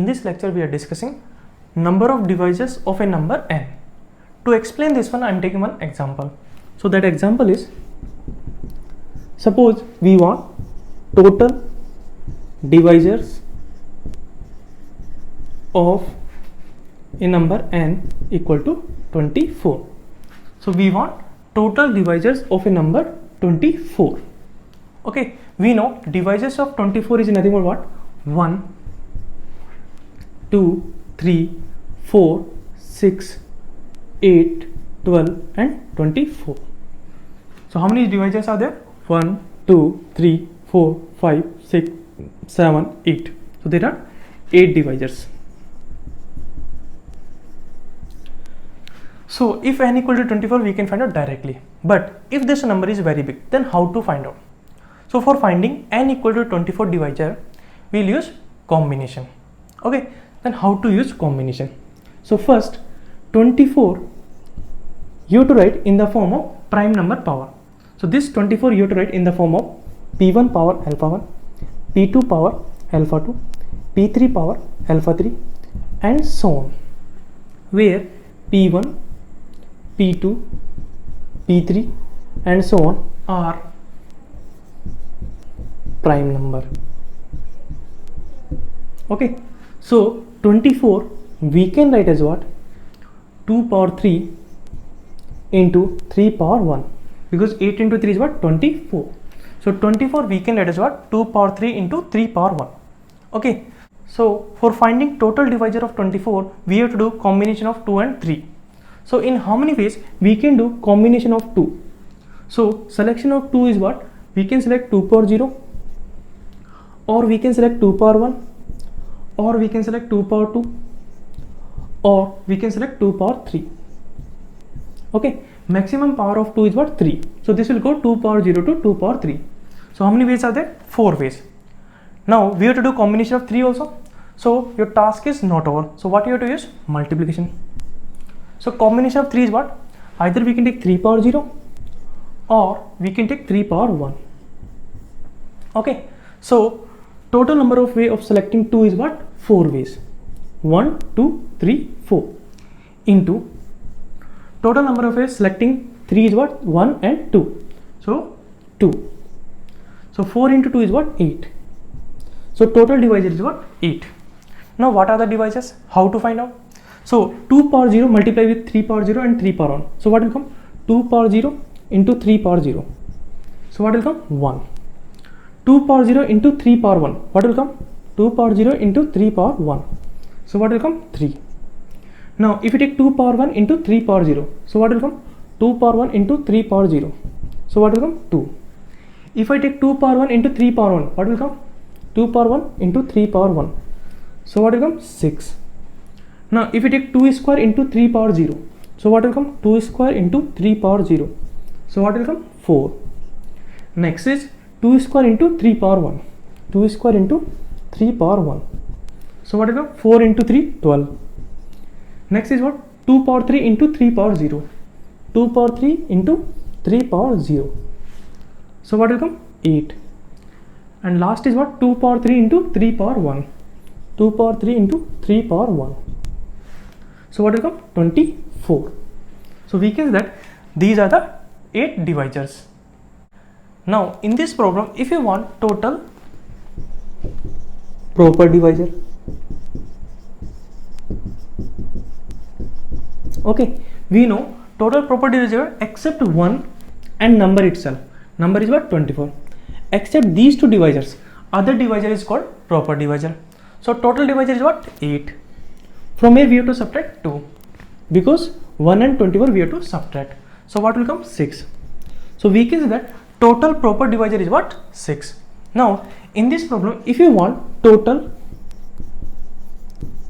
in this lecture we are discussing number of divisors of a number n. To explain this one, I am taking one example. So that example is, suppose we want total divisors of a number n equal to 24. So we want total divisors of a number 24. Okay, we know divisors of 24 is nothing but what? 1, 2, 3, 4, 6, 8, 12 and 24. So how many divisors are there? 1, 2, 3, 4, 5, 6, 7, 8. So there are 8 divisors. So if n equal to 24, we can find out directly. But if this number is very big, then how to find out? So for finding n equal to 24 divisor, we will use combination. Okay, then how to use combination? So first, 24 you have to write in the form of prime number power. So this 24 you have to write in the form of p1 power alpha 1, p2 power alpha 2, p3 power alpha 3 and so on, where p1, p2, p3 and so on are prime number. Okay, so 24 we can write as what? 2 power 3 into 3 power 1, because 8 into 3 is what? 24. So 24 we can write as what? 2 power 3 into 3 power 1. Okay, so for finding total divisor of 24, we have to do combination of 2 and 3. So in how many ways we can do combination of 2? So selection of 2 is what? We can select 2 power 0, or we can select 2 power 1, or we can select 2 power 2, or we can select 2 power 3. Okay, maximum power of 2 is what? 3. So this will go 2 power 0 to 2 power 3. So how many ways are there? 4 ways. Now we have to do combination of 3 also. So your task is not over. So what you have to use? Multiplication. So combination of 3 is what? Either we can take 3 power 0 or we can take 3 power 1. Okay, so total number of way of selecting 2 is what? 4 ways. 1, 2, 3, 4 into total number of ways selecting 3 is what? 1 and 2. So 2. So 4 into 2 is what? 8. So total divisor is what? 8. Now what are the divisors? How to find out? So 2 power 0 multiply with 3 power 0 and 3 power 1. So what will come? 2 power 0 into 3 power 0. So what will come? 1. 2 power 0 into 3 power 1. What will come? 2 power 0 into 3 power 1. So what will come? 3. Now if you take 2 power 1 into 3 power 0. So what will come? 2 power 1 into 3 power 0. So what will come? 2. If I take 2 power 1 into 3 power 1. What will come? 2 power 1 into 3 power 1. So what will come? 6. Now if you take 2 square into 3 power 0. So what will come? 2 square into 3 power 0. So what will come? 4. Next is 2 square into 3 power 1. 2 square into 3 power 1. So what will come? 4 into 3, 12. Next is what? 2 power 3 into 3 power 0. 2 power 3 into 3 power 0. So what will come? 8. And last is what? 2 power 3 into 3 power 1. 2 power 3 into 3 power 1. So what will come? 24. So we can say that these are the 8 divisors. Now in this problem, if you want total proper divisor, okay, we know total proper divisor except 1 and number itself. Number is what? 24. Except these two divisors, other divisor is called proper divisor. So total divisor is what? 8. From here we have to subtract 2, because 1 and 24 we have to subtract. So what will come? 6. So we can say that total proper divisor is what? 6. Now in this problem, if you want total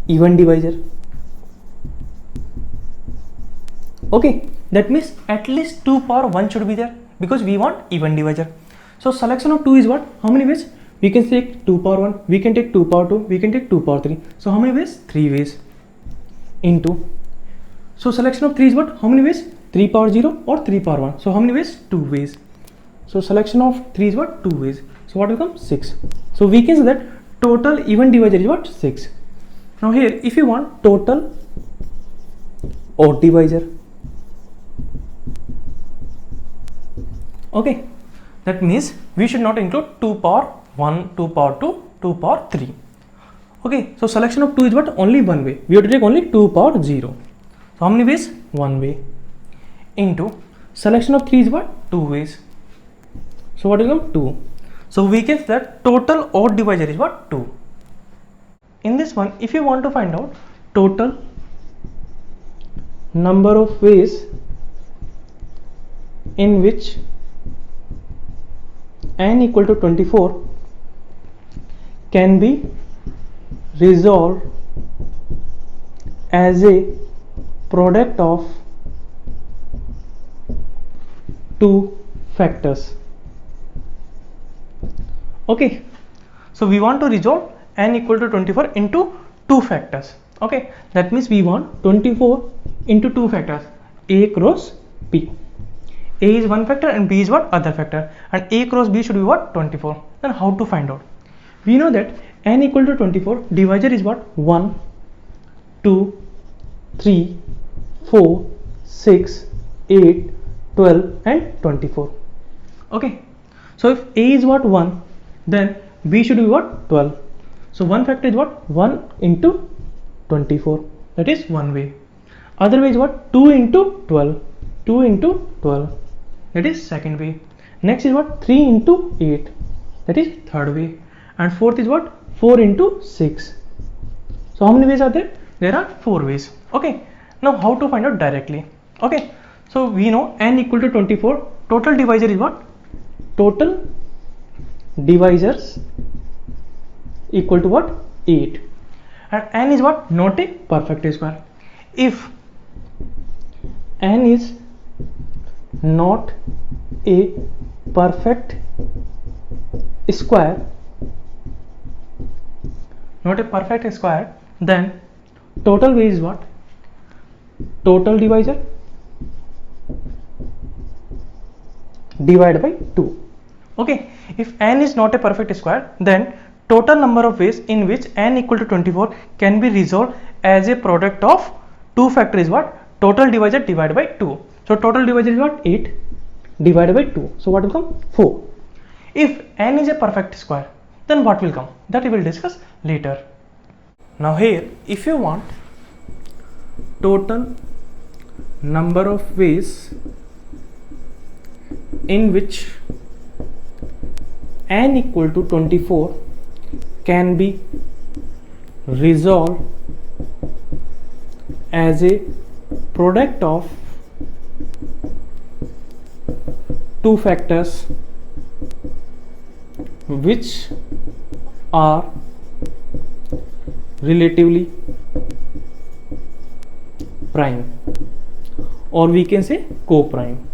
even divisor, okay, that means at least 2 power 1 should be there, because we want even divisor. So selection of 2 is what? How many ways? We can take 2 power 1, we can take 2 power 2, we can take 2 power 3. So how many ways? 3 ways into. So selection of 3 is what? How many ways? 3 power 0 or 3 power 1. So how many ways? 2 ways. So selection of 3 is what? 2 ways. So what will come? 6. So we can say that total even divisor is what? 6. Now here if you want total odd divisor, okay, that means we should not include 2 power 1, 2 power 2, 2 power 3. Okay, so selection of 2 is what? Only one way. We have to take only 2 power 0. So how many ways? One way. Into selection of 3 is what? 2 ways. So what will come? 2. So we can say that total odd divisor is what? 2. In this one, if you want to find out total number of ways in which n equal to 24 can be resolved as a product of two factors. Okay, so we want to resolve n equal to 24 into two factors. Okay, that means we want 24 into two factors, a cross b. A is one factor and b is what? Other factor, and a cross b should be what? 24. Then how to find out? We know that n equal to 24, divisor is what? 1, 2, 3, 4, 6, 8, 12 and 24. Okay, so if a is what? 1, then b should be what? 12. So one factor is what? 1 into 24, that is one way. Other way is what? 2 into 12, 2 into 12, that is second way. Next is what? 3 into 8, that is third way. And fourth is what? 4 into 6. So how many ways are there? There are 4 ways. Okay, now how to find out directly? Okay, so we know n equal to 24, total divisor is what? Total divisors equal to what? 8. And n is what? Not a perfect square. If n is not a perfect square, then total way is what? Total divisor divided by 2. Okay, if n is not a perfect square, then total number of ways in which n equal to 24 can be resolved as a product of two factor is what? Total divisor divided by 2. So total divisor is what? 8 divided by 2. So what will come? 4. If n is a perfect square, then what will come? That we will discuss later. Now here, if you want total number of ways in which n equal to 24 can be resolved as a product of two factors which are relatively prime, or we can say co-prime.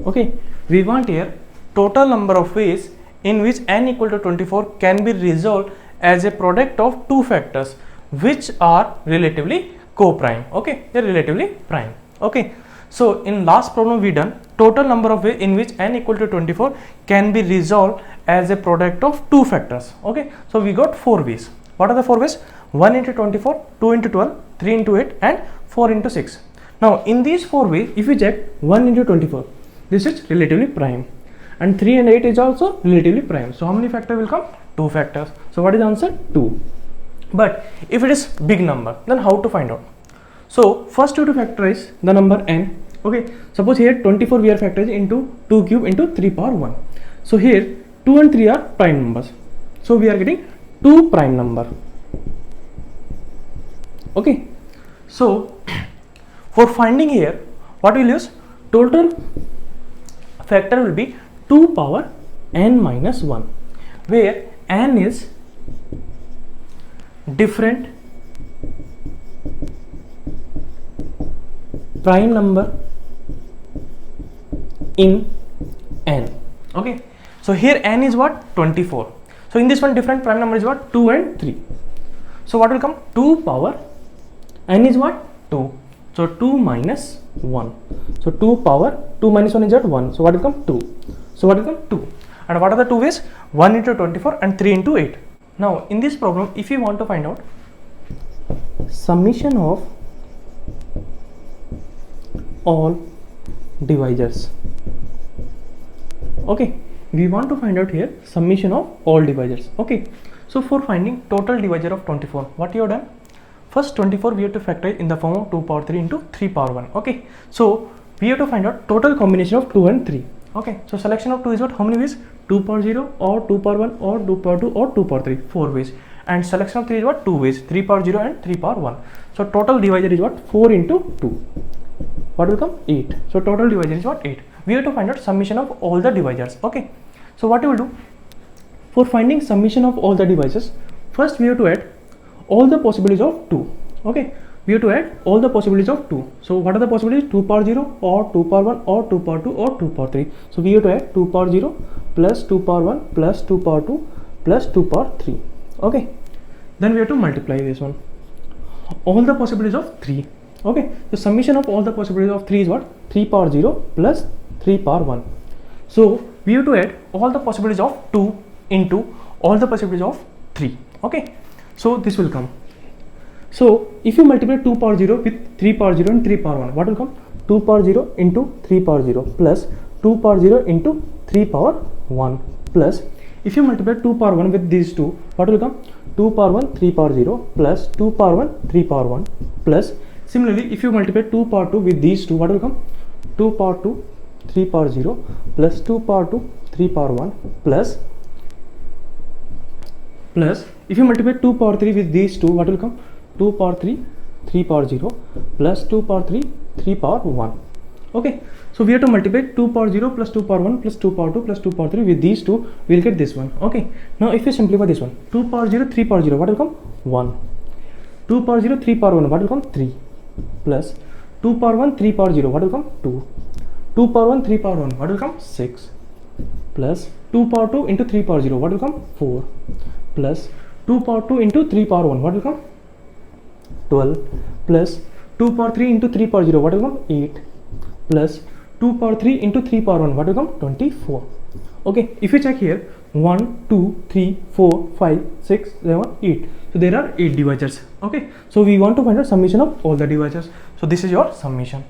Okay, we want here total number of ways in which n equal to 24 can be resolved as a product of two factors which are relatively co-prime. Okay, they are relatively prime. Okay, so in last problem we done total number of ways in which n equal to 24 can be resolved as a product of two factors. Okay, so we got 4 ways. What are the 4 ways? 1 into 24, 2 into 12, 3 into 8 and 4 into 6. Now in these 4 ways, if we check 1 into 24, this is relatively prime, and 3 and 8 is also relatively prime. So how many factors will come? 2 factors. So what is the answer? 2. But if it is big number, then how to find out? So first to factorize the number n. Okay, suppose here 24 we are factorizing into 2 cube into 3 power 1. So here 2 and 3 are prime numbers. So we are getting 2 prime number. Okay, so for finding here, what we will use? Total factor will be 2 power n minus 1, where n is different prime number in n. Okay, so here n is what? 24. So in this one different prime number is what? 2 and 3. So what will come? 2 power n is what? 2. So 2 minus 1. So 2 power 2 minus 1 is what? 1. So what will come? 2. So what will come? 2. And what are the 2 ways? 1 into 24 and 3 into 8. Now in this problem, if you want to find out summation of all divisors, okay, we want to find out here summation of all divisors. Okay, so for finding total divisor of 24, what you have done, first 24 we have to factorize in the form of 2 power 3 into 3 power 1. Okay, so we have to find out total combination of 2 and 3. Okay, so selection of 2 is what, how many ways, 2 power 0 or 2 power 1 or 2 power 2 or 2 power 3, 4 ways. And selection of 3 is what, 2 ways, 3 power 0 and 3 power 1. So total divisor is what, 4 into 2, what will come, 8. So total divisor is what, 8. We have to find out summation of all the divisors. Okay, so what you will do for finding summation of all the divisors, first we have to add all the possibilities of 2. Okay, we have to add all the possibilities of 2. So what are the possibilities, 2 power 0 or 2 power 1 or 2 power 2 or 2 power 3. So we have to add 2 power 0 plus 2 power 1 plus 2 power 2 plus 2 power 3. Okay, then we have to multiply this one, all the possibilities of 3. Okay, the summation of all the possibilities of 3 is what, 3 power 0 plus 3 power 1. So we have to add all the possibilities of 2 into all the possibilities of 3. Okay, so this will come. So if you multiply 2 power 0 with 3 power 0 and 3 power 1, what will come, 2 power 0 into 3 power 0 plus 2 power 0 into 3 power 1 plus, if you multiply 2 power 1 with these two, what will come, 2 power 1 3 power 0 plus 2 power 1 3 power 1 plus, similarly if you multiply 2 power 2 with these two, what will come, 2 power 2 3 power 0 plus 2 power 2 3 power 1 plus if you multiply 2 power 3 with these two, what will come, 2 power 3 3 power 0 plus 2 power 3 3 power 1. Okay, so we have to multiply 2 power 0 plus 2 power 1 plus 2 power 2 plus 2 power 3 with these two, we will get this one. Okay, now if you simplify this one, 2 power 0 3 power 0, what will come, 1, 2 power 0 3 power 1, what will come, 3 plus 2 power 1 3 power 0, what will come, 2, 2 power 1 3 power 1, what will come, 6 plus 2 power 2 into 3 power 0, what will come, 4 plus 2 power 2 into 3 power 1, what will come, 12 plus 2 power 3 into 3 power 0, what will come, 8 plus 2 power 3 into 3 power 1, what will come, 24. Okay, if you check here, 1 2 3 4 5 6 7 8, so there are 8 divisors. Okay, so we want to find out summation of all the divisors, so this is your summation.